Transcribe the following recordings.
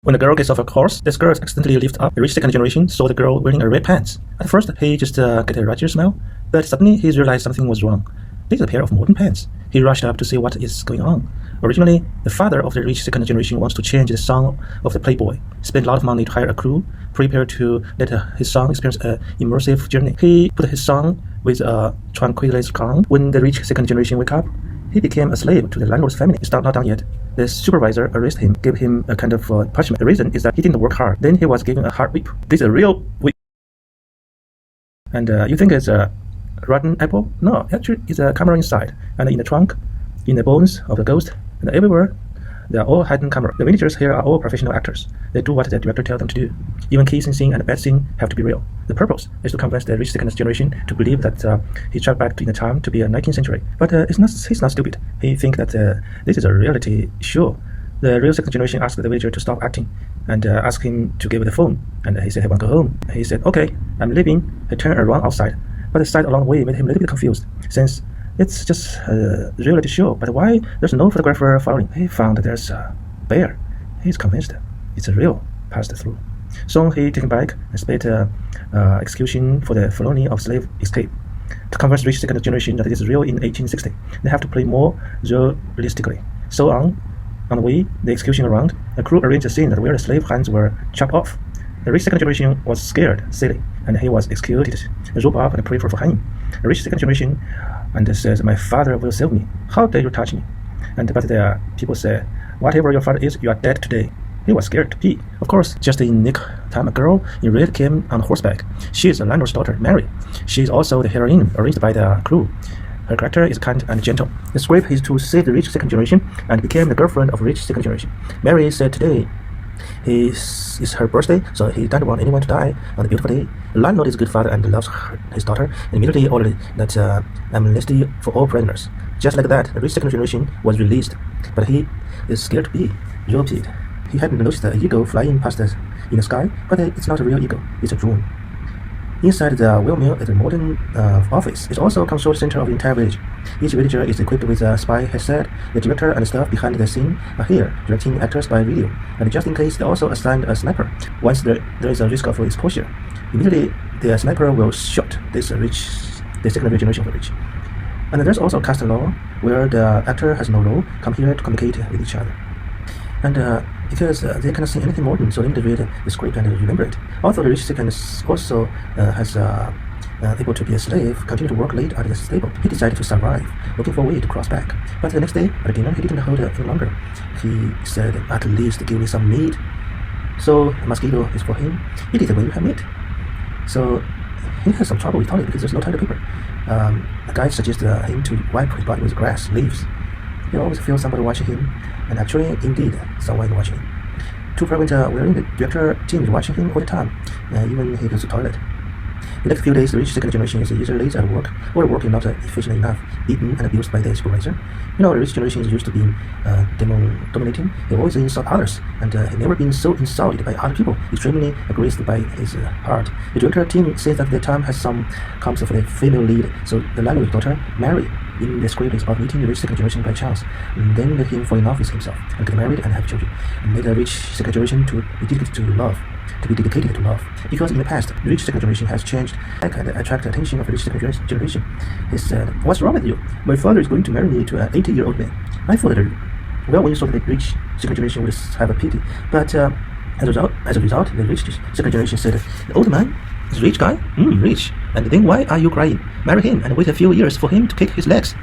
When the girl gets off a horse, the skirt accidentally lifts up. The rich second generation saw the girl wearing a red pants. At first, he just get a righteous smile, but suddenly he realized something was wrong. This is a pair of modern pants. He rushed up to see what is going on. Originally, the father of the rich second generation wants to change the son of the playboy, spend a lot of money to hire a crew, prepare to let his son experience an immersive journey. He put his son with a tranquilized calm. When the rich second generation wake up, he became a slave to the landlord's family. It's not done yet. The supervisor arrested him, gave him a kind of punishment. The reason is that he didn't work hard. Then he was given a hard whip. This is a real whip. And you think it's a rotten apple? No, actually it's a camera inside. And in the trunk, in the bones of the ghost, and everywhere, they are all hidden camera. The villagers here are all professional actors. They do what the director tells them to do. Even kissing scene and bad scene have to be real. The purpose is to convince the rich second generation to believe that he traveled back in the time to be a 19th century. But he's not stupid. He thinks that this is a reality show. The real second generation asked the villager to stop acting and asked him to give the phone. And he said he want to go home. He said, okay, I'm leaving. He turned around outside. But the sight along the way made him a little bit confused, since it's just a reality show, but why there's no photographer following? He found that there's a bear. He's convinced it's a real passed through. So he taken back and spent execution for the felony of slave escape. To convince rich second generation that it is real in 1860, they have to play more realistically. So on the way, the execution around, the crew arranged a scene where the slave hands were chopped off. The rich second generation was scared, silly, and he was executed. They rope up and pray for him. The rich second generation and says, my father will save me. How dare you touch me? But the people say, whatever your father is, you are dead today. He was scared to pee. Of course, just in nick time, a girl in red came on horseback. She is the landlord's daughter, Mary. She is also the heroine arranged by the crew. Her character is kind and gentle. The script is to save the rich second generation and became the girlfriend of rich second generation. Mary said today it's her birthday, so he doesn't want anyone to die on the beautiful day. The landlord is a good father and loves his daughter, and immediately ordered that amnesty for all prisoners. Just like that, the rich second generation was released, but he is scared to be jilted. He hadn't noticed the eagle flying past us in the sky, but it's not a real eagle, it's a drone. Inside the windmill is a modern office. It's also a control center of the entire village. Each villager is equipped with a spy headset. The director and staff behind the scene are here, directing actors by video. And just in case, they also assigned a sniper. Once there is a risk of exposure, immediately the sniper will shoot the second generation of the rich. And there's also a caste law where the actor has no role, come here to communicate with each other. And because they cannot say anything modern, so they need to read the script and remember it. Although the rich second also has able to be a slave, continued to work late at the stable. He decided to survive, looking for a way to cross back. But the next day at dinner, he didn't hold it any longer. He said, at least give me some meat. So a mosquito is for him. It is when you have meat. So he has some trouble with toilet because there's no toilet paper. The guy suggested him to wipe his body with grass, leaves. He always feels somebody watching him, and actually, indeed, someone watching him. To prevent wearing the director team is watching him all the time, even he goes to the toilet. The next few days, the rich second generation is either late at work or working not efficient enough, beaten and abused by the supervisor. You know, the rich generation is used to being dominating. He always insult others, and he never been so insulted by other people, extremely aggressed by his heart. The director team says that the time has some comes for the female lead, so the landlord's daughter, Mary, in the script is about meeting the rich second generation by chance, and then let him fall in love with himself and get married and have children, and let the rich second generation to be dedicated to love. Because in the past, the rich second generation has changed back and attract attention of the rich second generation. He said, what's wrong with you? My father is going to marry me to an 80-year-old man. I thought that, well, when you saw the rich second generation would have a pity, but as a result, the rich second generation said, the old man is a rich guy? Rich. And then why are you crying? Marry him and wait a few years for him to kick his legs.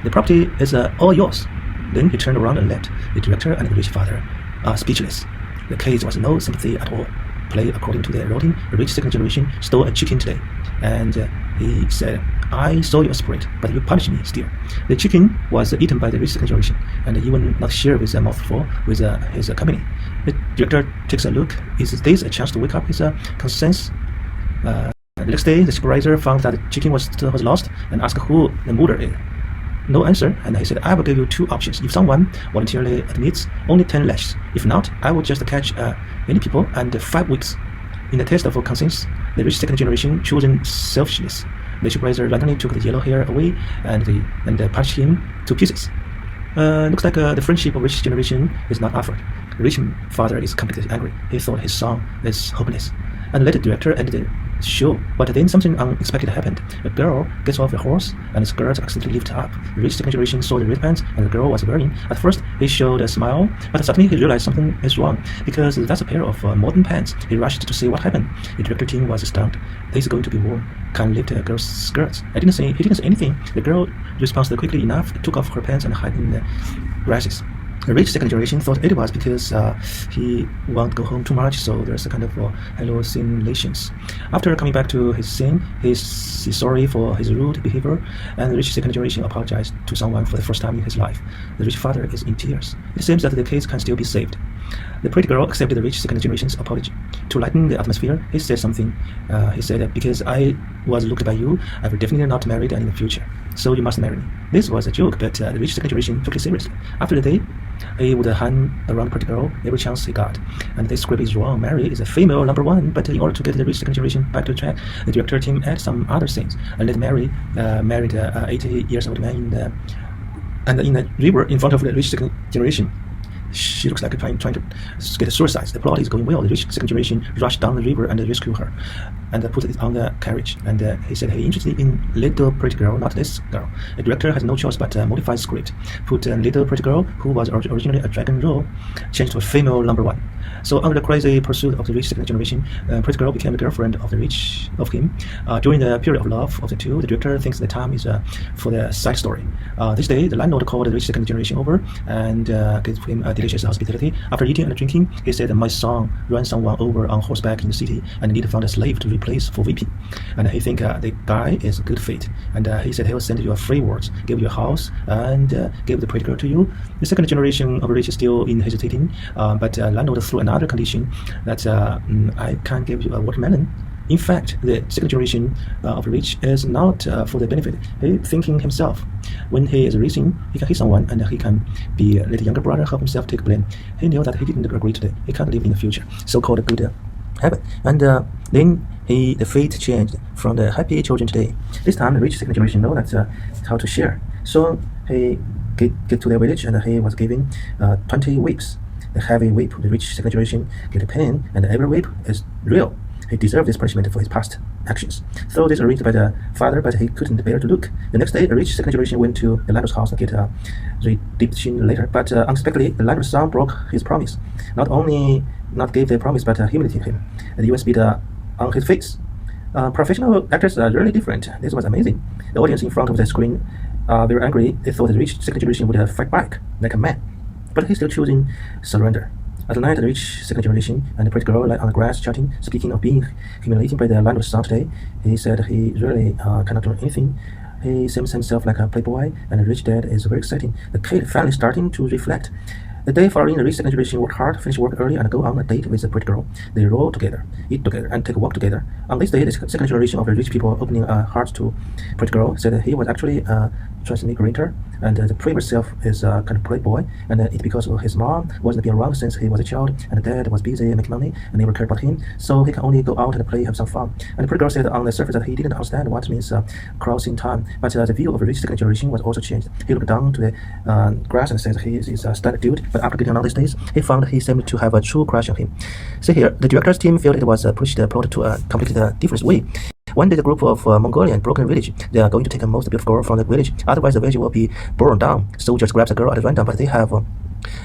The property is all yours. Then he turned around and left. The director and the rich father are speechless. The case was no sympathy at all. Play according to the routine. The rich second generation stole a chicken today, and he said, I saw your spirit, but you punished me still. The chicken was eaten by the rich second generation, and even not shared with a mouthful with his company. The director takes a look. Is this a chance to wake up his conscience? The next day, the supervisor found that the chicken was lost and asked who the murderer is. No answer, and he said, I will give you two options. If someone voluntarily admits, only 10 lashes. If not, I will just catch many people and 5 weeks. In the test of conscience, the rich second generation chosen selfishness. The supervisor randomly took the yellow hair away and punched him to pieces. Looks like the friendship of rich generation is not offered. The rich father is completely angry. He thought his son is hopeless. And later the director ended the show. But then something unexpected happened. A girl gets off the horse and the skirt accidentally lifted up. The rich second generation saw the red pants and the girl was wearing. At first he showed a smile, but suddenly he realized something is wrong because that's a pair of modern pants. He rushed to see what happened. The director team was stunned. This is going to be warm. Can lift a girl's skirts. He didn't say anything. The girl responded quickly enough, took off her pants and hid in the grasses. The rich second generation thought it was because he won't go home too much, so there's a kind of hallucinations. After coming back to his scene, he's sorry for his rude behavior, and the rich second generation apologized to someone for the first time in his life. The rich father is in tears. It seems that the case can still be saved. The pretty girl accepted the rich second generation's apology. To lighten the atmosphere, he said something. He said that because I was looked by you, I will definitely not marry in the future. So you must marry me. This was a joke, but the rich second generation took it seriously. After the day, he would hang around the pretty girl every chance he got. And this script is wrong. Mary is a female number one, but in order to get the rich second generation back to track, the director team added some other scenes and let Mary married 80 years old man in the river in front of the rich second generation. She looks like trying to get suicide. The plot is going well. The rich second generation rushed down the river and rescue her and put it on the carriage. And he said he interested in little pretty girl, not this girl. The director has no choice but modify script. Put little pretty girl, who was originally a dragon role, changed to a female number one. So under the crazy pursuit of the rich second generation, pretty girl became the girlfriend of him. During the period of love of the two, the director thinks the time is for the side story. This day, the landlord called the rich second generation over and gave him a delicious hospitality. After eating and drinking, he said, my son ran someone over on horseback in the city and need to find a slave to replace for VP. And he think the guy is a good fit. And he said he'll send you a free words, give you a house, and give the pretty girl to you. The second generation of rich is still in hesitating, but landlord threw another condition that I can't give you a watermelon. In fact, the second generation of rich is not for the benefit. He thinking himself. When he is racing, he can hit someone and he can be let the younger brother help himself take blame. He knew that he didn't agree today. He can't live in the future. So-called good habit. And then the fate changed from the happy children today. This time, the rich second generation know that how to share. So he get to their village and he was given 20 whips. The heavy whip, the rich second generation get a pain, and every whip is real. He deserved this punishment for his past actions. So this arranged by the father, but he couldn't bear to look. The next day, a rich second generation went to the landlord's house to get a redemption later, but unexpectedly, the landlord's son broke his promise. Not only not gave the promise, but humiliated him. And the US beat on his face. Professional actors are really different. This was amazing. The audience in front of the screen are very angry. They thought the rich second generation would fight back like a man, but he's still choosing surrender. At night, the rich second generation and the pretty girl lay on the grass chatting. Speaking of being humiliated by the landlord's son today, he said he really cannot do anything. He seems himself like a playboy, and the rich dad is very exciting. The kid finally starting to reflect. The day following, the rich second generation work hard, finish work early, and go on a date with the pretty girl. They roll together, eat together, and take a walk together. On this day, the second generation of the rich people opening a heart to pretty girl said that he was actually a transmigrator, and the previous self is a kind of playboy, and it's because his mom wasn't being around since he was a child, and the dad was busy making money and never cared about him, so he can only go out and play, have some fun. And the pretty girl said on the surface that he didn't understand what means crossing time, but the view of the rich second generation was also changed. He looked down to the grass and said he is a standard dude, but after getting on these days, he found he seemed to have a true crush on him. See here, the director's team felt it was pushed the plot to a completely different way. One day, the group of Mongolian broken village, they are going to take a most beautiful girl from the village, otherwise the village will be burned down. Soldiers grab the girl at random, but they have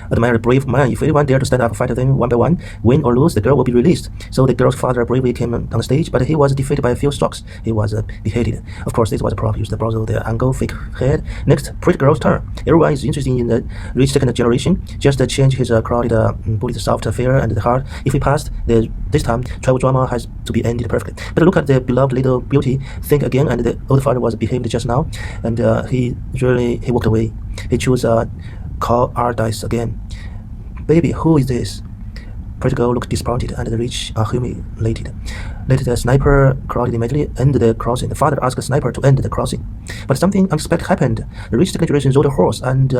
admire a brave man. If anyone dare to stand up and fight them one by one, win or lose, the girl will be released. So the girl's father bravely came on the stage, but he was defeated by a few strokes. He was beheaded. Of course, this was a prop used to borrow the angle fake head. Next, pretty girl's turn. Everyone is interested in the rich second generation. Just change his crowded bullet soft affair and the hard. If he passed, this time travel drama has to be ended perfectly. But look at the beloved little beauty. Think again, and the old father was behaved just now, and he walked away. He chose call Ardice again. Baby, who is this? Pretty girl looked disappointed, and the rich are humiliated. Later, the sniper crowded immediately ended the crossing. The father asked the sniper to end the crossing, but something unexpected happened. The rich second generation rode a horse and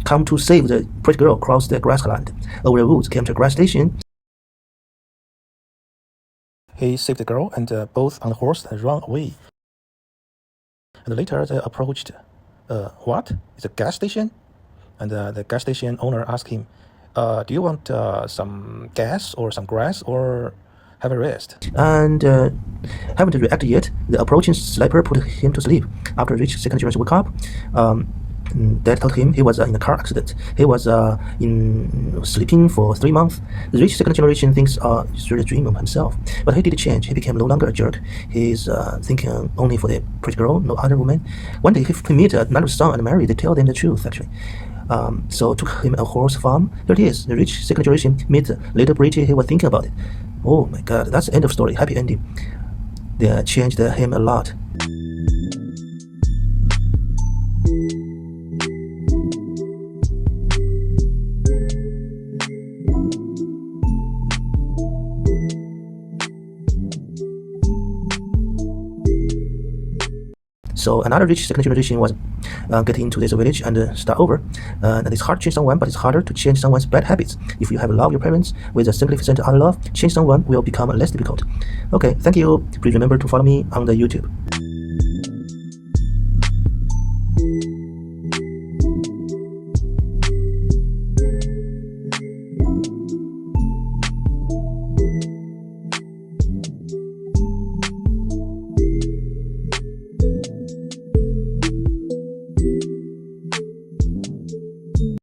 come to save the pretty girl cross the grassland. Over the woods came to a grass station. He saved the girl, and both on the horse ran away. And later, they approached. What? It's a gas station? And the gas station owner asked him, Do you want some gas or some grass or have a rest? And haven't reacted yet. The approaching sniper put him to sleep. After Rich second generation woke up, Dad told him he was in a car accident. He was in sleeping for 3 months. The Rich second generation thinks it's really a dream of himself. But he did change. He became no longer a jerk. He's thinking only for the pretty girl, no other woman. One day he meet another son and marry. They tell them the truth, actually. So took him a horse farm. There it is. The Rich second generation meet little Britty. He was thinking about it. Oh my god, that's the end of story. Happy ending. They changed him a lot. So another rich second generation was get into this village and start over. And it's hard to change someone, but it's harder to change someone's bad habits. If you have love your parents with a significant other love, change someone will become less difficult. Okay, thank you. Please remember to follow me on the YouTube.